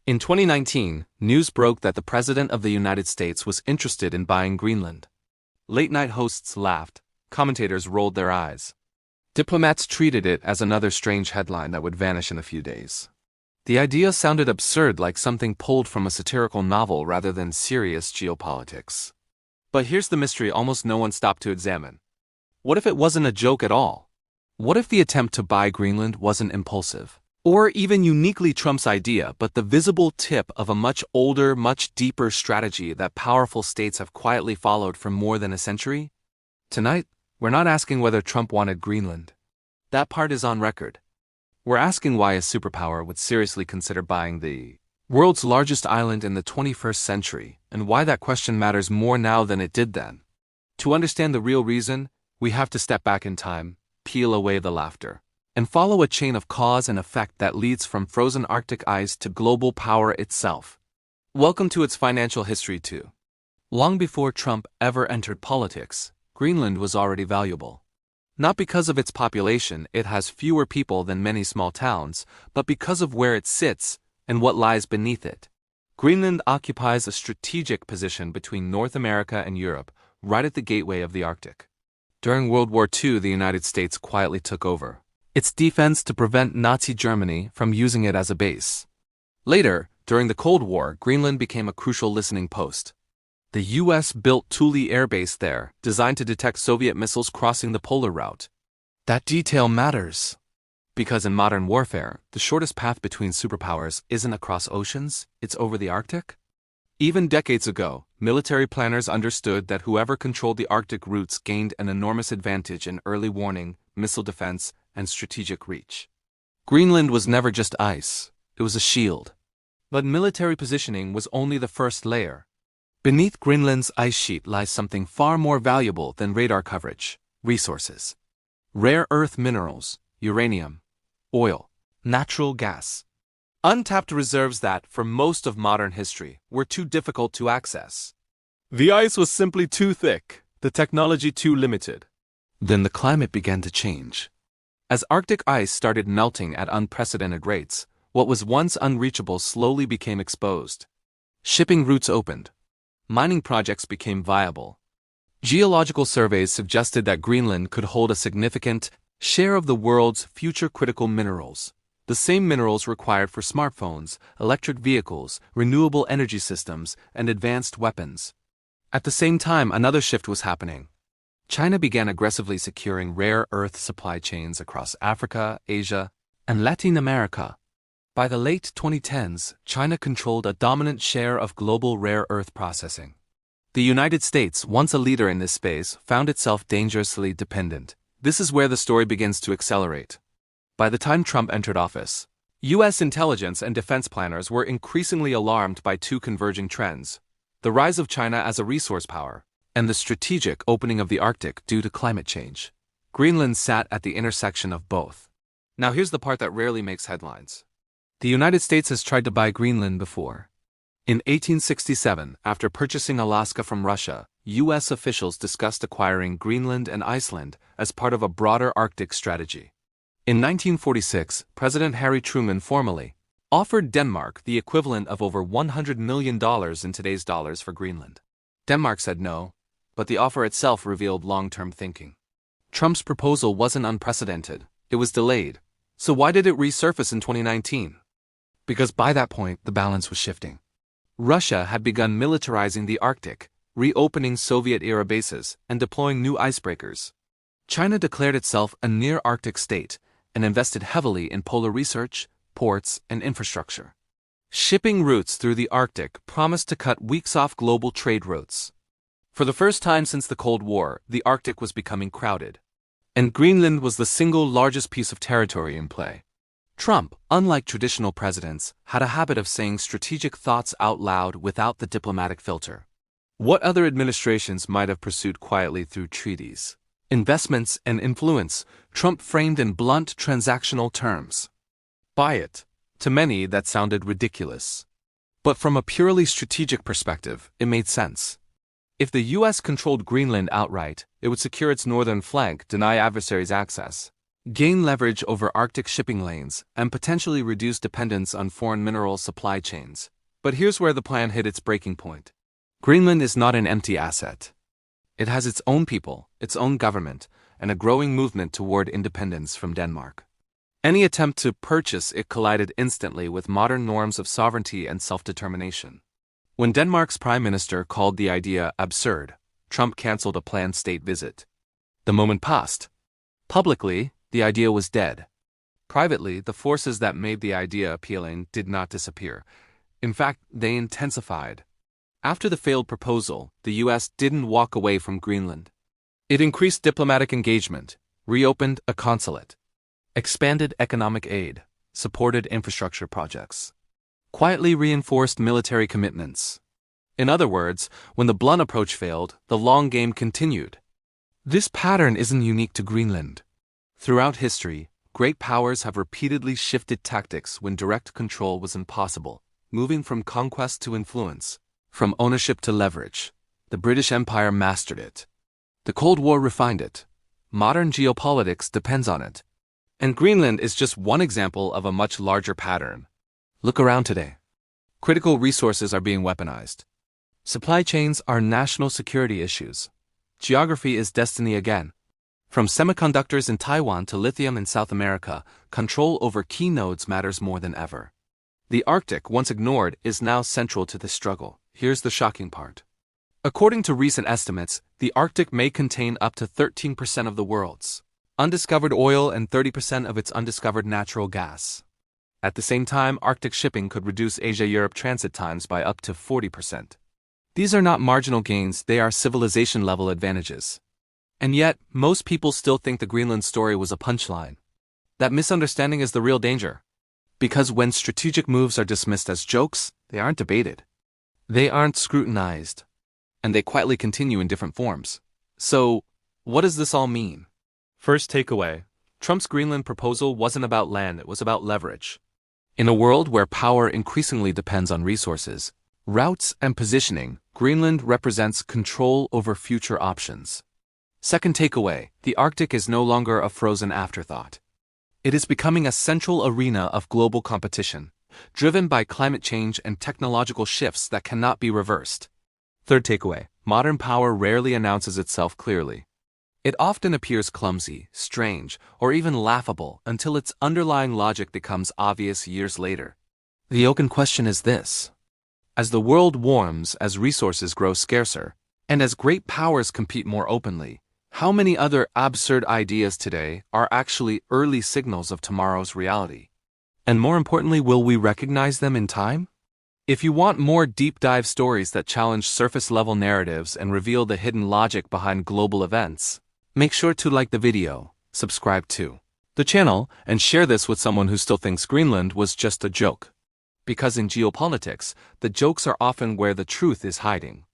In 2019, news broke that the President of the United States was interested in buying Greenland. Late-night hosts laughed, commentators rolled their eyes. Diplomats treated it as another strange headline that would vanish in a few days. The idea sounded absurd, like something pulled from a satirical novel rather than serious geopolitics. But here's the mystery almost no one stopped to examine. What if it wasn't a joke at all? What if the attempt to buy Greenland wasn't impulsive, or even uniquely Trump's idea, but the visible tip of a much older, much deeper strategy that powerful states have quietly followed for more than a century? Tonight, we're not asking whether Trump wanted Greenland. That part is on record. We're asking why a superpower would seriously consider buying the world's largest island in the 21st century, and why that question matters more now than it did then. To understand the real reason, we have to step back in time, peel away the laughter, and follow a chain of cause and effect that leads from frozen Arctic ice to global power itself. Welcome to its financial history too. Long before Trump ever entered politics, Greenland was already valuable. Not because of its population, it has fewer people than many small towns, but because of where it sits and what lies beneath it. Greenland occupies a strategic position between North America and Europe, right at the gateway of the Arctic. During World War II, the United States quietly took over its defense to prevent Nazi Germany from using it as a base. Later, during the Cold War, Greenland became a crucial listening post. The U.S. built Thule Air Base there, designed to detect Soviet missiles crossing the polar route. That detail matters, because in modern warfare, the shortest path between superpowers isn't across oceans, it's over the Arctic. Even decades ago, military planners understood that whoever controlled the Arctic routes gained an enormous advantage in early warning, missile defense, and strategic reach. Greenland was never just ice, it was a shield. But military positioning was only the first layer. Beneath Greenland's ice sheet lies something far more valuable than radar coverage: resources. Rare earth minerals, uranium, oil, natural gas. Untapped reserves that, for most of modern history, were too difficult to access. The ice was simply too thick, the technology too limited. Then the climate began to change. As Arctic ice started melting at unprecedented rates, what was once unreachable slowly became exposed. Shipping routes opened. Mining projects became viable. Geological surveys suggested that Greenland could hold a significant share of the world's future critical minerals, the same minerals required for smartphones, electric vehicles, renewable energy systems, and advanced weapons. At the same time, another shift was happening. China began aggressively securing rare earth supply chains across Africa, Asia, and Latin America. By the late 2010s, China controlled a dominant share of global rare earth processing. The United States, once a leader in this space, found itself dangerously dependent. This is where the story begins to accelerate. By the time Trump entered office, U.S. intelligence and defense planners were increasingly alarmed by two converging trends: the rise of China as a resource power, and the strategic opening of the Arctic due to climate change. Greenland sat at the intersection of both. Now here's the part that rarely makes headlines. The United States has tried to buy Greenland before. In 1867, after purchasing Alaska from Russia, U.S. officials discussed acquiring Greenland and Iceland as part of a broader Arctic strategy. In 1946, President Harry Truman formally offered Denmark the equivalent of over $100 million in today's dollars for Greenland. Denmark said no, but the offer itself revealed long-term thinking. Trump's proposal wasn't unprecedented, it was delayed. So why did it resurface in 2019? Because by that point, the balance was shifting. Russia had begun militarizing the Arctic, reopening Soviet-era bases, and deploying new icebreakers. China declared itself a near-Arctic state and invested heavily in polar research, ports, and infrastructure. Shipping routes through the Arctic promised to cut weeks off global trade routes. For the first time since the Cold War, the Arctic was becoming crowded. And Greenland was the single largest piece of territory in play. Trump, unlike traditional presidents, had a habit of saying strategic thoughts out loud without the diplomatic filter. What other administrations might have pursued quietly through treaties, investments, and influence, Trump framed in blunt transactional terms. Buy it. To many, that sounded ridiculous. But from a purely strategic perspective, it made sense. If the U.S. controlled Greenland outright, it would secure its northern flank, deny adversaries access. gain leverage over Arctic shipping lanes, and potentially reduce dependence on foreign mineral supply chains. But here's where the plan hit its breaking point. Greenland is not an empty asset. It has its own people, its own government, and a growing movement toward independence from Denmark. Any attempt to purchase it collided instantly with modern norms of sovereignty and self-determination. When Denmark's prime minister called the idea absurd, Trump canceled a planned state visit. The moment passed. Publicly, the idea was dead. Privately, the forces that made the idea appealing did not disappear. In fact, they intensified. After the failed proposal, the U.S. didn't walk away from Greenland. It increased diplomatic engagement, reopened a consulate, expanded economic aid, supported infrastructure projects, quietly reinforced military commitments. In other words, when the blunt approach failed, the long game continued. This pattern isn't unique to Greenland. Throughout history, great powers have repeatedly shifted tactics when direct control was impossible, moving from conquest to influence, from ownership to leverage. The British Empire mastered it. The Cold War refined it. Modern geopolitics depends on it. And Greenland is just one example of a much larger pattern. Look around today. Critical resources are being weaponized. Supply chains are national security issues. Geography is destiny again. From semiconductors in Taiwan to lithium in South America, control over key nodes matters more than ever. The Arctic, once ignored, is now central to this struggle. Here's the shocking part. According to recent estimates, the Arctic may contain up to 13% of the world's undiscovered oil and 30% of its undiscovered natural gas. At the same time, Arctic shipping could reduce Asia-Europe transit times by up to 40%. These are not marginal gains, they are civilization-level advantages. And yet, most people still think the Greenland story was a punchline. That misunderstanding is the real danger. Because when strategic moves are dismissed as jokes, they aren't debated. They aren't scrutinized. And they quietly continue in different forms. So, what does this all mean? First takeaway, Trump's Greenland proposal wasn't about land, it was about leverage. In a world where power increasingly depends on resources, routes, and positioning, Greenland represents control over future options. Second takeaway, the Arctic is no longer a frozen afterthought. It is becoming a central arena of global competition, driven by climate change and technological shifts that cannot be reversed. Third takeaway, modern power rarely announces itself clearly. It often appears clumsy, strange, or even laughable until its underlying logic becomes obvious years later. The open question is this. As the world warms, as resources grow scarcer, and as great powers compete more openly, how many other absurd ideas today are actually early signals of tomorrow's reality? And more importantly, will we recognize them in time? If you want more deep-dive stories that challenge surface-level narratives and reveal the hidden logic behind global events, make sure to like the video, subscribe to the channel, and share this with someone who still thinks Greenland was just a joke. Because in geopolitics, the jokes are often where the truth is hiding.